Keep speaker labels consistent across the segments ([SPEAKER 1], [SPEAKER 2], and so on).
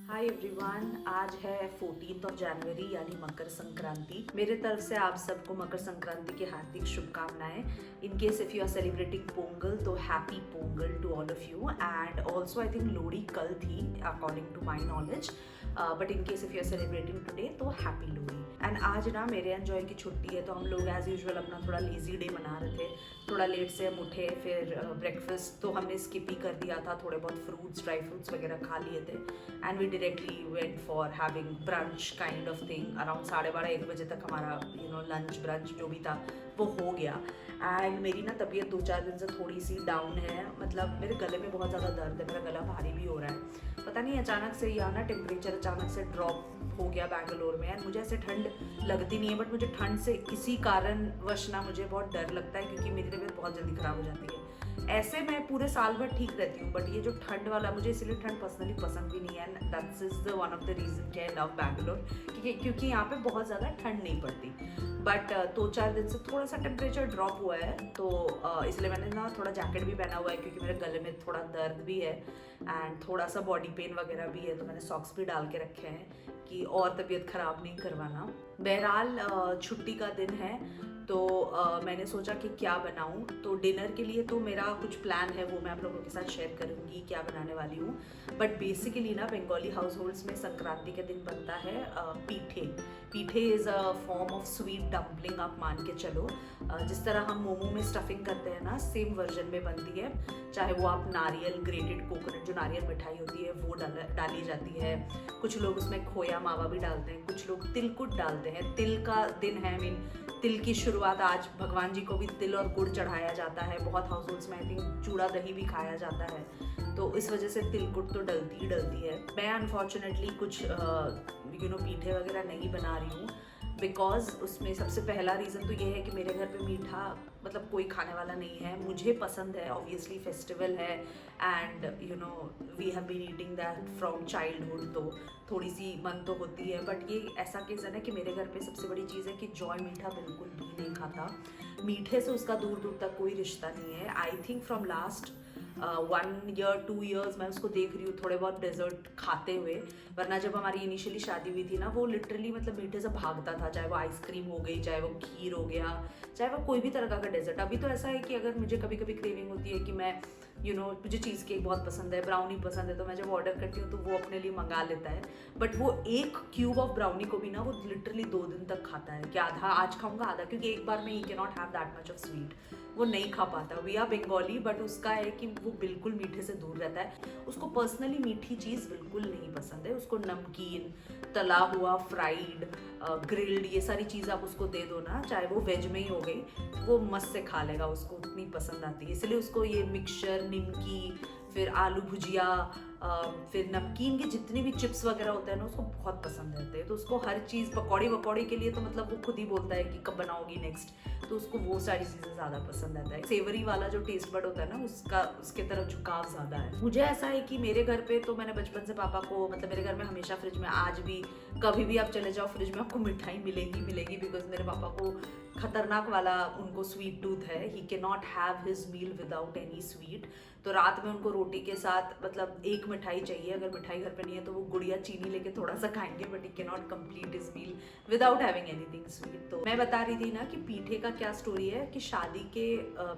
[SPEAKER 1] Hi everyone, आज है 14 जनवरी यानी मकर संक्रांति। मेरे तरफ से आप सबको मकर संक्रांति की हार्दिक शुभकामनाएं। In case if you are celebrating Pongal तो happy Pongal to all of you. And also I think Lohri कल थी according to my knowledge, but in case if you are celebrating today तो हैप्पी लोहड़ी। एंड आज ना मेरे एंजॉय की छुट्टी है तो हम लोग एज यूजुअल अपना थोड़ा लेजी डे मना रहे थे। थोड़ा लेट से हम उठे, फिर ब्रेकफास्ट तो हमने स्किप ही कर दिया था, थोड़े बहुत फ्रूट्स ड्राई फ्रूट्स वगैरह खा लिए थे। And we directly went for having brunch kind of thing. Around 12:30-1 बजे तक हमारा लंच ब्रंच जो भी था वो हो गया। एंड मेरी ना तबीयत 2-4 दिन से थोड़ी सी डाउन है, मतलब मेरे गले में बहुत ज़्यादा दर्द है, मेरा गला भारी भी हो रहा है। पता नहीं अचानक से यहाँ ना टेम्परेचर अचानक से ड्रॉप हो गया बैंगलोर में। एंड मुझे ऐसे ठंड लगती नहीं है, बट मुझे ठंड से किसी कारणवश ना मुझे बहुत डर लगता है क्योंकि मेरी तबीयत बहुत जल्दी ख़राब हो जाती है। ऐसे मैं पूरे साल भर ठीक रहती हूँ, बट ये जो ठंड वाला, मुझे इसलिए ठंड पर्सनली पसंद भी नहीं है। And that's is the one of the reason कि आई लव बैंगलोर, क्योंकि यहाँ पे बहुत ज़्यादा ठंड नहीं पड़ती। बट 2-4 दिन से थोड़ा सा टेम्परेचर ड्रॉप हुआ है, तो इसलिए मैंने ना थोड़ा जैकेट भी पहना हुआ है क्योंकि मेरे गले में थोड़ा दर्द भी है एंड थोड़ा सा बॉडी पेन वगैरह भी है। तो मैंने सॉक्स भी डाल के रखे हैं कि और तबीयत ख़राब नहीं करवाना। बहरहाल छुट्टी का दिन है तो मैंने सोचा कि क्या बनाऊं। तो डिनर के लिए तो मेरा कुछ प्लान है, वो मैं आप लोगों के साथ शेयर करूंगी क्या बनाने वाली हूँ। बट बेसिकली ना बंगाली हाउस होल्ड्स में संक्रांति के दिन बनता है पीठे। पीठे is a form of sweet dumpling, आप मान के चलो। जिस तरह हम मोमो में स्टफिंग करते हैं ना, सेम वर्जन में बनती है। चाहे वो आप नारियल, ग्रेटेड कोकोनट जो नारियल मिठाई होती है वो डाली जाती है। कुछ लोग उसमें खोया मावा भी डालते हैं, कुछ लोग तिलकुट डालते हैं। तिल का दिन है, आई मीन तिल की शुरुआत, आज भगवान जी को भी तिल और गुड़ चढ़ाया जाता है। बहुत हाउस होल्ड्स में आई थिंक चूड़ा दही भी खाया जाता है, तो इस वजह से तिलकुट तो डलती ही डलती है। मैं अनफॉर्चुनेटली कुछ पीठे वगैरह नहीं बना रही हूँ, बिकॉज उसमें सबसे पहला रीज़न तो ये है कि मेरे घर पे मीठा मतलब कोई खाने वाला नहीं है। मुझे पसंद है, ऑब्वियसली फेस्टिवल है and we have been eating that from childhood, तो थोड़ी सी मन तो होती है। बट ये ऐसा केसन है कि मेरे घर पे सबसे बड़ी चीज़ है कि जॉय मीठा बिल्कुल भी नहीं खाता। मीठे से उसका दूर दूर तक कोई रिश्ता नहीं है। I think from last 1 year 2 years मैं उसको देख रही हूँ थोड़े बहुत डेजर्ट खाते हुए। वरना जब हमारी इनिशियली शादी हुई थी ना, वो लिटरली मतलब मीठे से भागता था, चाहे वो आइसक्रीम हो गई, चाहे वो खीर हो गया, चाहे वो कोई भी तरह का डेजर्ट। अभी तो ऐसा है कि अगर मुझे कभी कभी क्रेविंग होती है कि मैं मुझे चीज़ केक बहुत पसंद है, ब्राउनी पसंद है, तो मैं जब ऑर्डर करती हूँ तो वो अपने लिए मंगा लेता है। बट वो एक क्यूब ऑफ ब्राउनी को भी ना वो लिटरली 2 दिन तक खाता है कि आधा आज खाऊंगा आधा, क्योंकि एक बार में ही can not have that much of sweet, वो नहीं खा पाता। वी आर बंगाली, बट उसका है कि वो बिल्कुल मीठे से दूर रहता है। उसको पर्सनली मीठी चीज़ बिल्कुल नहीं पसंद है। उसको नमकीन, तला हुआ, फ्राइड, ग्रिल्ड, ये सारी चीज़ आप उसको दे दो ना, चाहे वो वेज में ही हो गई, वो मस्त से खा लेगा, उसको उतनी पसंद आती है। इसलिए उसको ये मिक्सचर, निमकी, फिर आलू भुजिया, फिर नमकीन के जितने भी चिप्स वगैरह होते हैं ना, उसको बहुत पसंद रहते हैं। तो उसको हर चीज़, पकौड़ी वकौड़ी के लिए तो मतलब वो खुद ही बोलता है कि कब बनाओगी नेक्स्ट, तो उसको वो सारी चीज़ें ज़्यादा पसंद आता है। सेवरी वाला जो टेस्ट बड होता है ना, उसके तरफ झुकाव ज़्यादा है। मुझे ऐसा है कि मेरे घर पे तो मैंने बचपन से पापा को, मतलब मेरे घर में हमेशा फ्रिज में, आज भी कभी भी आप चले जाओ फ्रिज में आपको मिठाई मिलेगी, बिकॉज मेरे पापा को खतरनाक वाला उनको स्वीट टूथ है। He can not have his meal without any sweet. तो रात में उनको रोटी के साथ मतलब एक मिठाई चाहिए। अगर मिठाई घर पे नहीं है तो वो गुड़िया चीनी लेके थोड़ा सा खाएंगे, but he can not complete his meal without having anything sweet. तो मैं बता रही थी ना कि पीठे का क्या स्टोरी है कि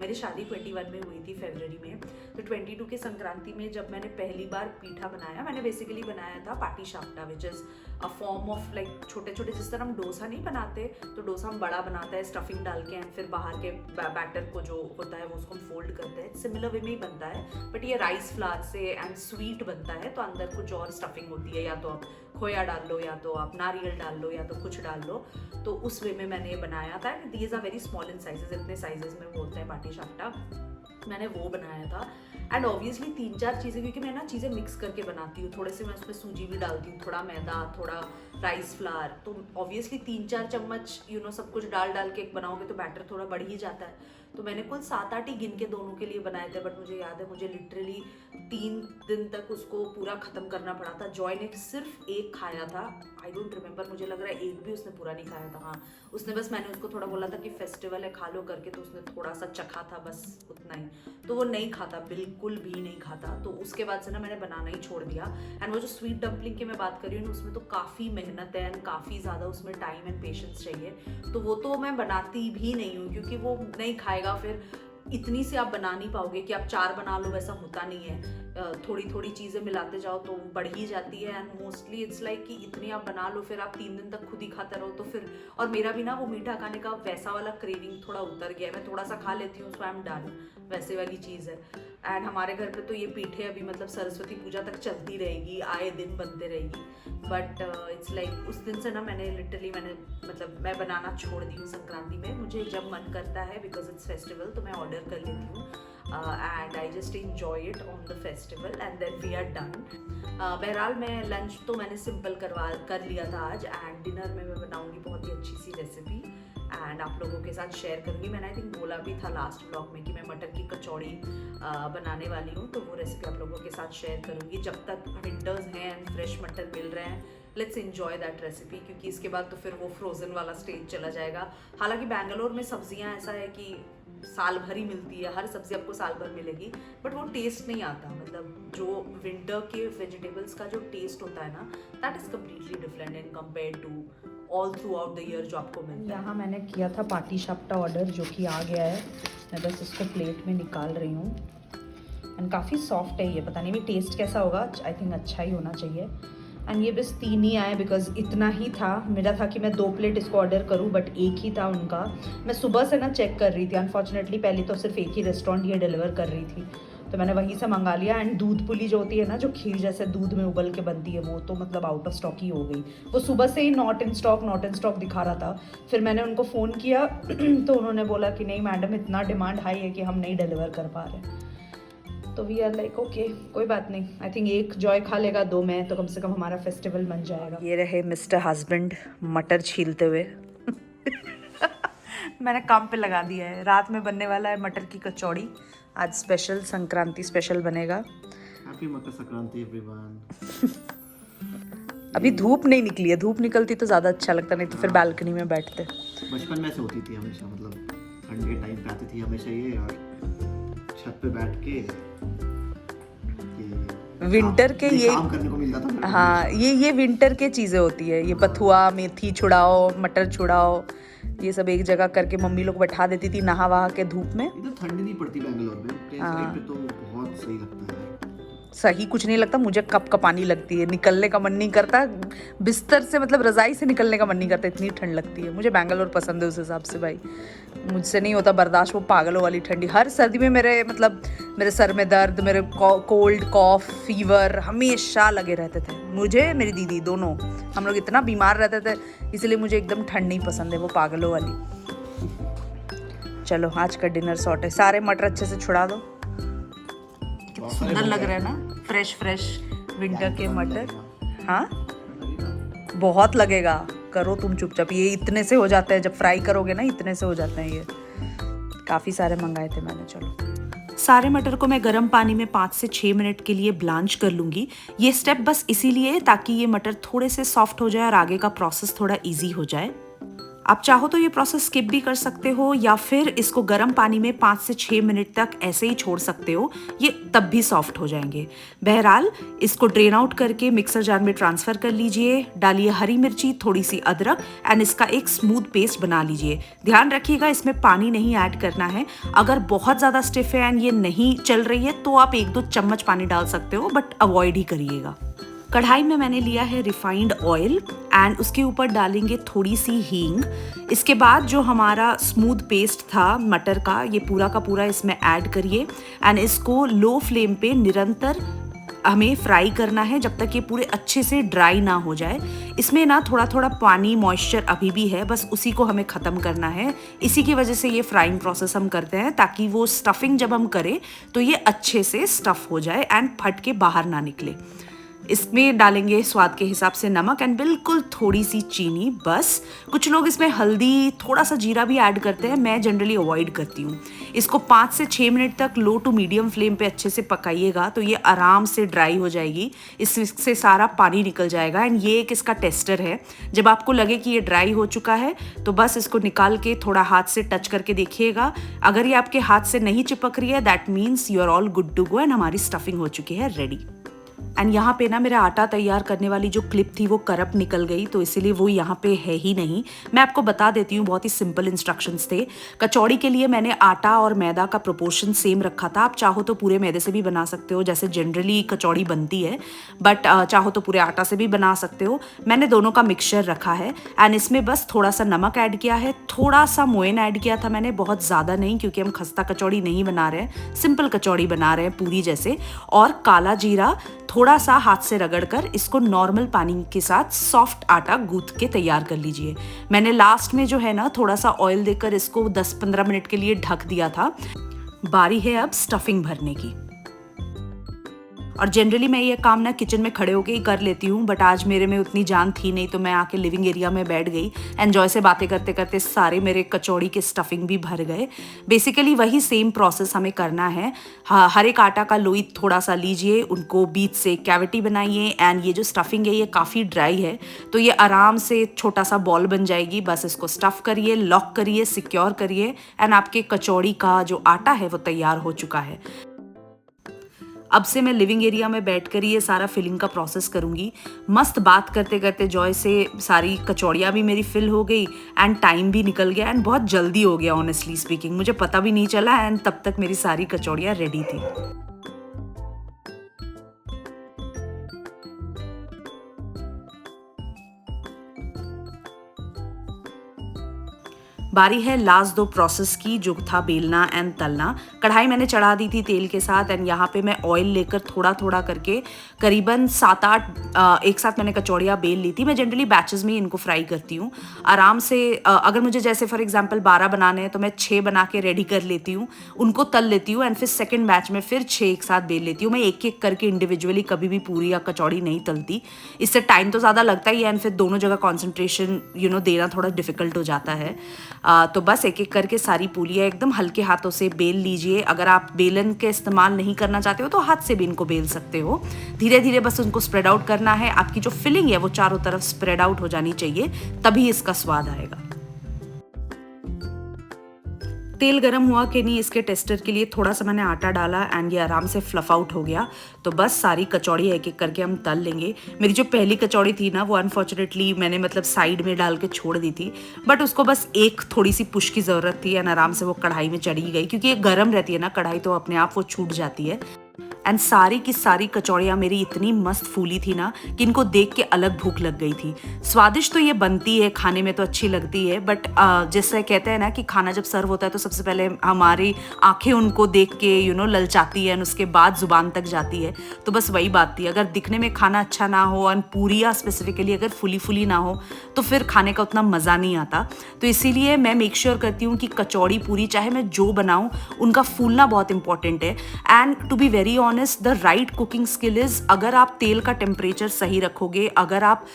[SPEAKER 1] मेरी शादी 21 में हुई थी फरवरी में। तो 22 के संक्रांति में जब मैंने पहली बार पीठा बनाया, मैंने बेसिकली बनाया था patishapta, which is a form of like छोटे छोटे, जिस तरह हम डोसा नहीं बनाते तो डोसा हम बड़ा बनाते हैं स्टफिंग डाल के, एंड फिर बाहर के बैटर को जो होता है वो उसको हम फोल्ड करते हैं। सिमिलर वे में ही बनता है, बट ये राइस फ्लावर से एंड स्वीट बनता है, तो अंदर कुछ और स्टफिंग होती है, या तो आप खोया डाल लो, या तो आप नारियल डाल लो, या तो कुछ डाल लो। तो उस वे में मैंने बनाया था। These are very small in sizes, इतने साइजेस में बोलते हैं पाटी शाप्टा, मैंने वो बनाया था। एंड ऑब्वियसली 3-4 चीज़ें, क्योंकि मैं ना चीज़ें मिक्स करके बनाती हूँ, थोड़े से मैं उसमें सूजी भी डालती हूँ, थोड़ा मैदा, थोड़ा राइस फ्लावर, तो ऑब्वियसली 3-4 चम्मच सब कुछ डाल के बनाओगे तो बैटर थोड़ा बढ़ ही जाता है। तो मैंने कुल 7-8 ही गिन के दोनों के लिए बनाए थे, बट मुझे याद है मुझे लिटरली 3 दिन तक उसको पूरा ख़त्म करना पड़ा था। जॉय ने सिर्फ एक खाया था, आई डोंट रिमेंबर, मुझे लग रहा है एक भी उसने पूरा नहीं खाया था। हाँ, उसने बस, मैंने उसको थोड़ा बोला था कि फेस्टिवल है खा लो करके, तो उसने थोड़ा सा चखा था, बस उतना ही। तो वो नहीं खाता, बिल्कुल भी नहीं खाता। तो उसके बाद से ना मैंने बनाना ही छोड़ दिया। एंड वो जो स्वीट डम्पलिंग की मैं बात कर रही हूँ, उसमें तो काफ़ी मेहनत है एंड काफ़ी ज़्यादा उसमें टाइम एंड पेशेंस चाहिए। तो वो तो मैं बनाती भी नहीं हूँ, क्योंकि वो नहीं खाएगा। फिर इतनी सी आप बना नहीं पाओगे कि आप 4 बना लो, वैसा होता नहीं है। थोड़ी थोड़ी चीज़ें मिलाते जाओ तो बढ़ ही जाती है। एंड मोस्टली इट्स लाइक कि इतनी आप बना लो, फिर आप 3 दिन तक खुद ही खाते रहो। तो फिर, और मेरा भी ना वो मीठा खाने का वैसा वाला क्रेविंग थोड़ा उतर गया है। मैं थोड़ा सा खा लेती हूँ, सो आई एम डन, वैसे वाली चीज़ है। एंड हमारे घर पे तो ये पीठे अभी मतलब सरस्वती पूजा तक चलती रहेगी, आए दिन बनते रहेगी। बट इट्स लाइक उस दिन से ना मैंने मतलब मैं बनाना छोड़ दी हूँ संक्रांति में। मुझे जब मन करता है, बिकॉज इट्स फेस्टिवल, तो मैं ऑर्डर कर लेती हूँ and I just enjoy it on the festival and then we are done. बहरहाल मैं लंच तो मैंने सिंपल कर लिया था आज, एंड डिनर में मैं बनाऊंगी बहुत ही अच्छी सी रेसिपी एंड आप लोगों के साथ शेयर करूंगी। मैंने आई थिंक बोला भी था लास्ट व्लॉग में कि मैं मटर की कचौड़ी बनाने वाली हूँ, तो वो रेसिपी आप लोगों के साथ शेयर करूंगी। जब तक विंटर्स हैं एंड फ्रेश मटर मिल रहे हैं, लेट्स एंजॉय दैट रेसिपी, क्योंकि इसके बाद तो फिर वो फ्रोज़न वाला स्टेज चला जाएगा। हालांकि बैंगलोर में सब्जियां ऐसा है कि साल भर ही मिलती है, हर सब्जी आपको साल भर मिलेगी, बट वो टेस्ट नहीं आता। मतलब जो विंटर के वेजिटेबल्स का जो टेस्ट होता है ना, that is completely different in compare to all throughout the year जो आपको मिलता है।
[SPEAKER 2] यहाँ मैंने किया था पाटी शाप्टा ऑर्डर, जो कि आ गया है। मैं बस इसको प्लेट में निकाल रही हूँ। एंड काफ़ी सॉफ्ट है ये, पता नहीं भी टेस्ट कैसा होगा, आई थिंक अच्छा ही होना चाहिए। एंड ये बस 3 ही आए, बिकॉज इतना ही था। मेरा था कि मैं 2 प्लेट इसको ऑर्डर करूं, बट एक ही था उनका। मैं सुबह से ना चेक कर रही थी, अनफॉर्चुनेटली पहले तो सिर्फ एक ही रेस्टोरेंट ये डिलीवर कर रही थी, तो मैंने वहीं से मंगा लिया। एंड दूध पुली जो होती है ना, जो खीर जैसे दूध में उबल के बनती है, वो तो मतलब आउट ऑफ स्टॉक ही हो गई। वो सुबह से ही नॉट इन स्टॉक दिखा रहा था। फिर मैंने उनको फ़ोन किया तो उन्होंने बोला कि नहीं मैडम, इतना डिमांड हाई है कि हम नहीं डिलीवर कर पा रहे। तो वी आर लाइक ओके, कोई बात नहीं। आई थिंक एक जॉय खा लेगा, 2 मैं, तो कम से कम हमारा फेस्टिवल बन जाएगा। ये रहे मिस्टर हस्बैंड मटर छीलते हुए मैंने काम पे लगा दिया है। रात में बनने वाला है मटर की कचौड़ी। आज स्पेशल संक्रांति स्पेशल बनेगा।
[SPEAKER 3] Happy Makar Sankranti everyone.
[SPEAKER 2] अभी धूप नहीं निकली है, धूप निकलती तो ज़्यादा अच्छा लगता, नहीं तो फिर बालकनी में बैठते।
[SPEAKER 3] बचपन में से होती थी हमेशा, मतलब ठंड के टाइम पे आती थी हमेशा ये, और छत पे बैठ के
[SPEAKER 2] विंटर के ये
[SPEAKER 3] काम करने को मिलता था।
[SPEAKER 2] हाँ, ये विंटर के चीज़ें होती है। ये बथुआ, मेथी छुड़ाओ, मटर छुड़ाओ, ये सब एक जगह करके मम्मी लोग बैठा देती थी नहा वहा के धूप में।
[SPEAKER 3] इधर ठंड नहीं पड़ती बैंगलोर में, प्लेन साइड पे तो बहुत सही लगता है।
[SPEAKER 2] सही कुछ नहीं लगता, मुझे कप कपानी लगती है, निकलने का मन नहीं करता बिस्तर से, मतलब रज़ाई से निकलने का मन नहीं करता, इतनी ठंड लगती है। मुझे बैंगलोर पसंद है उस हिसाब से भाई, मुझसे नहीं होता बर्दाश्त वो पागलों वाली ठंडी। हर सर्दी में मेरे सर में दर्द, मेरे कोल्ड कॉफ फीवर हमेशा लगे रहते थे। मुझे मेरी दीदी दोनों, हम लोग इतना बीमार रहते थे, इसलिए मुझे एकदम ठंड नहीं पसंद है, वो पागलों वाली। चलो आज का डिनर सॉर्ट है। सारे मटर अच्छे से छुड़ा दो। सुंदर लग रहा है ना, फ्रेश विंटर के मटर। हाँ बहुत लगेगा, करो तुम चुपचाप। ये इतने से हो जाते हैं, जब फ्राई करोगे ना इतने से हो जाते हैं। ये काफ़ी सारे मंगाए थे मैंने। चलो,
[SPEAKER 1] सारे मटर को मैं गर्म पानी में 5 से 6 मिनट के लिए ब्लांच कर लूँगी। ये स्टेप बस इसीलिए ताकि ये मटर थोड़े से सॉफ्ट हो जाए और आगे का प्रोसेस थोड़ा इजी हो जाए। आप चाहो तो ये प्रोसेस स्किप भी कर सकते हो, या फिर इसको गर्म पानी में 5 से 6 मिनट तक ऐसे ही छोड़ सकते हो, ये तब भी सॉफ्ट हो जाएंगे। बहरहाल इसको ड्रेन आउट करके मिक्सर जार में ट्रांसफ़र कर लीजिए। डालिए हरी मिर्ची, थोड़ी सी अदरक एंड इसका एक स्मूथ पेस्ट बना लीजिए। ध्यान रखिएगा इसमें पानी नहीं ऐड करना है। अगर बहुत ज़्यादा स्टिफ है एंड ये नहीं चल रही है तो आप 1-2 चम्मच पानी डाल सकते हो, बट अवॉइड ही करिएगा। कढ़ाई में मैंने लिया है रिफाइंड ऑयल एंड उसके ऊपर डालेंगे थोड़ी सी हींग। इसके बाद जो हमारा स्मूथ पेस्ट था मटर का, ये पूरा का पूरा इसमें ऐड करिए एंड इसको लो फ्लेम पे निरंतर हमें फ्राई करना है जब तक ये पूरे अच्छे से ड्राई ना हो जाए। इसमें ना थोड़ा थोड़ा पानी मॉइस्चर अभी भी है, बस उसी को हमें ख़त्म करना है। इसी की वजह से ये फ्राइंग प्रोसेस हम करते हैं, ताकि वो स्टफिंग जब हम करें तो ये अच्छे से स्टफ़ हो जाए एंड फट के बाहर ना निकले।
[SPEAKER 2] इसमें डालेंगे स्वाद के हिसाब से नमक एंड बिल्कुल थोड़ी सी चीनी बस। कुछ लोग इसमें हल्दी, थोड़ा सा जीरा भी ऐड करते हैं, मैं जनरली अवॉइड करती हूँ। इसको 5 से 6 मिनट तक लो टू मीडियम फ्लेम पे अच्छे से पकाइएगा तो ये आराम से ड्राई हो जाएगी, इससे सारा पानी निकल जाएगा। एंड ये एक इसका टेस्टर है, जब आपको लगे कि ये ड्राई हो चुका है तो बस इसको निकाल के थोड़ा हाथ से टच करके देखिएगा। अगर ये आपके हाथ से नहीं चिपक रही है that means you are all good to go and हमारी स्टफिंग हो चुकी है रेडी। एंड यहाँ पे ना मेरा आटा तैयार करने वाली जो क्लिप थी वो करप्ट निकल गई, तो इसीलिए वो यहाँ पे है ही नहीं। मैं आपको बता देती हूँ, बहुत ही सिंपल इंस्ट्रक्शंस थे। कचौड़ी के लिए मैंने आटा और मैदा का प्रोपोर्शन सेम रखा था। आप चाहो तो पूरे मैदे से भी बना सकते हो जैसे जनरली कचौड़ी बनती है, बट चाहो तो पूरे आटा से भी बना सकते हो। मैंने दोनों का मिक्सचर रखा है एंड इसमें बस थोड़ा सा नमक ऐड किया है, थोड़ा सा मोयन ऐड किया था मैंने, बहुत ज़्यादा नहीं क्योंकि हम खस्ता कचौड़ी नहीं बना रहे हैं, सिंपल कचौड़ी बना रहे हैं पूरी जैसे। और काला जीरा थोड़ा सा हाथ से रगड़कर इसको नॉर्मल पानी के साथ सॉफ्ट आटा गूंथ के तैयार कर लीजिए। मैंने लास्ट में जो है ना थोड़ा सा ऑयल देकर इसको 10-15 मिनट के लिए ढक दिया था। बारी है अब स्टफिंग भरने की। और जनरली मैं ये काम ना किचन में खड़े होके ही कर लेती हूँ, बट आज मेरे में उतनी जान थी नहीं तो मैं आके लिविंग एरिया में बैठ गई। एंजॉय से बातें करते करते सारे मेरे कचौड़ी के स्टफिंग भी भर गए। बेसिकली वही सेम प्रोसेस हमें करना है। हर एक आटा का लोई थोड़ा सा लीजिए, उनको बीच से कैविटी बनाइए एंड ये जो स्टफिंग है ये काफ़ी ड्राई है तो ये आराम से छोटा सा बॉल बन जाएगी। बस इसको स्टफ़ करिए, लॉक करिए, सिक्योर करिए एंड आपके कचौड़ी का जो आटा है वो तैयार हो चुका है। अब से मैं लिविंग एरिया में बैठकर ये सारा फिलिंग का प्रोसेस करूँगी। मस्त बात करते करते जॉय से सारी कचौड़ियाँ भी मेरी फिल हो गई एंड टाइम भी निकल गया एंड बहुत जल्दी हो गया ऑनेस्टली स्पीकिंग, मुझे पता भी नहीं चला एंड तब तक मेरी सारी कचौड़ियाँ रेडी थी। बारी है लास्ट दो प्रोसेस की, जो था बेलना एंड तलना। कढ़ाई मैंने चढ़ा दी थी तेल के साथ एंड यहाँ पे मैं ऑयल लेकर थोड़ा थोड़ा करके करीबन 7-8 एक साथ मैंने कचौड़ियाँ बेल ली थी। मैं जनरली बैचेस में ही इनको फ्राई करती हूँ आराम से। अगर मुझे जैसे फॉर एग्जांपल 12 बनाने हैं तो मैं 6 बना के रेडी कर लेती हूँ, उनको तल लेती हूँ एंड फिर सेकेंड बैच में फिर 6 एक साथ बेल लेती हूँ। मैं एक एक करके इंडिविजुअली कभी भी पूरी या कचौड़ी नहीं तलती, इससे टाइम तो ज़्यादा लगता ही है एंड फिर दोनों जगह कॉन्सेंट्रेशन देना थोड़ा डिफिकल्ट हो जाता है। तो बस एक एक करके सारी पूलियाँ एकदम हल्के हाथों से बेल लीजिए। अगर आप बेलन के इस्तेमाल नहीं करना चाहते हो तो हाथ से भी इनको बेल सकते हो। धीरे धीरे बस उनको स्प्रेड आउट करना है। आपकी जो फिलिंग है वो चारों तरफ स्प्रेड आउट हो जानी चाहिए, तभी इसका स्वाद आएगा। तेल गरम हुआ कि नहीं इसके टेस्टर के लिए थोड़ा सा मैंने आटा डाला एंड ये आराम से फ्लफ आउट हो गया। तो बस सारी कचौड़ी एक एक करके हम तल लेंगे। मेरी जो पहली कचौड़ी थी ना वो अनफॉर्चुनेटली मैंने साइड में डाल के छोड़ दी थी, बट उसको बस एक थोड़ी सी पुश की ज़रूरत थी एंड आराम से वो कढ़ाई में चढ़ी गई, क्योंकि ये गर्म रहती है ना कढ़ाई तो अपने आप वो छूट जाती है। एंड सारी की सारी कचौड़ियाँ मेरी इतनी मस्त फूली थी ना कि इनको देख के अलग भूख लग गई थी। स्वादिष्ट तो ये बनती है, खाने में तो अच्छी लगती है, बट जैसे कहते हैं ना कि खाना जब सर्व होता है तो सबसे पहले हमारी आंखें उनको देख के ललचाती है और उसके बाद जुबान तक जाती है। तो बस वही बात थी, अगर दिखने में खाना अच्छा ना हो और पूरियाँ स्पेसिफिकली अगर फुली फुली ना हो तो फिर खाने का उतना मज़ा नहीं आता। तो इसीलिए मैं मेक श्योर करती हूँ कि कचौड़ी पूरी चाहे मैं जो बनाऊँ उनका फूलना बहुत इंपॉर्टेंट है। And to be very honest the right cooking skill is, अगर आप तेल का टेम्परेचर सही रखोगे, अगर आप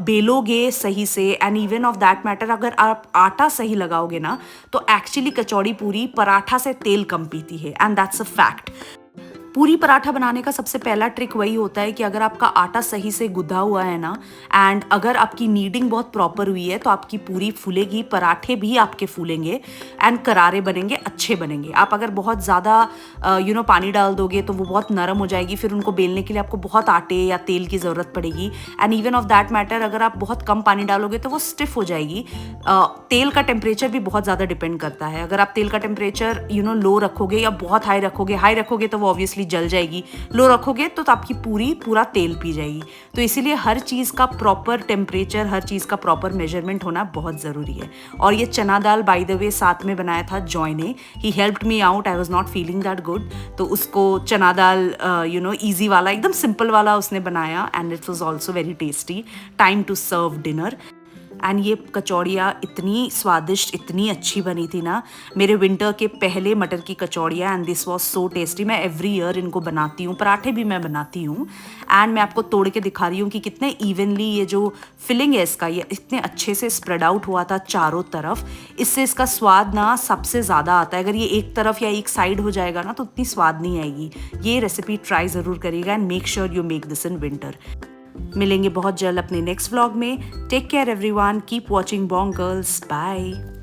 [SPEAKER 2] बेलोगे सही से and even of that matter अगर आप आटा सही लगाओगे ना तो एक्चुअली कचौड़ी पूरी पराठा से तेल कम पीती है एंड दैट्स अ फैक्ट। पूरी पराठा बनाने का सबसे पहला ट्रिक वही होता है कि अगर आपका आटा सही से गुद्धा हुआ है ना एंड अगर आपकी नीडिंग बहुत प्रॉपर हुई है तो आपकी पूरी फूलेगी, पराठे भी आपके फूलेंगे एंड करारे बनेंगे, अच्छे बनेंगे। आप अगर बहुत ज़्यादा पानी डाल दोगे तो वो बहुत नरम हो जाएगी, फिर उनको बेलने के लिए आपको बहुत आटे या तेल की ज़रूरत पड़ेगी। And even of that matter अगर आप बहुत कम पानी डालोगे तो वो स्टिफ हो जाएगी। तेल का टेम्परेचर भी बहुत ज़्यादा डिपेंड करता है। अगर आप तेल का टेम्परेचर लो रखोगे या बहुत हाई रखोगे तो वो ऑब्वियसली जल जाएगी, लो रखोगे तो आपकी पूरा तेल पी जाएगी। तो इसीलिए हर चीज़ का प्रॉपर टेम्परेचर, हर चीज़ का प्रॉपर मेजरमेंट होना बहुत ज़रूरी है। और ये चना दाल बाय द वे साथ में बनाया था जॉय ने, he helped me out, I was not feeling that good, तो उसको चना दाल ईजी वाला, एकदम सिंपल वाला उसने बनाया and it was also very tasty. Time to serve dinner.
[SPEAKER 1] And ये कचौड़ियाँ इतनी स्वादिष्ट, इतनी अच्छी बनी थी ना। मेरे विंटर के पहले मटर की कचौड़ियाँ, and this was so tasty. मैं एवरी ईयर इनको बनाती हूँ, पराठे भी मैं बनाती हूँ। एंड मैं आपको तोड़ के दिखा रही हूँ कि कितने इवनली ये जो फिलिंग है इसका, ये इतने अच्छे से स्प्रेड आउट हुआ था चारों तरफ। इससे इसका स्वाद ना सबसे ज़्यादा आता है। अगर ये एक तरफ या एक साइड हो जाएगा ना तो उतनी स्वाद नहीं आएगी। ये रेसिपी ट्राई ज़रूर करिएगा and make sure you make this in winter. मिलेंगे बहुत जल्द अपने नेक्स्ट व्लॉग में। Take care everyone, keep watching Bong girls, bye.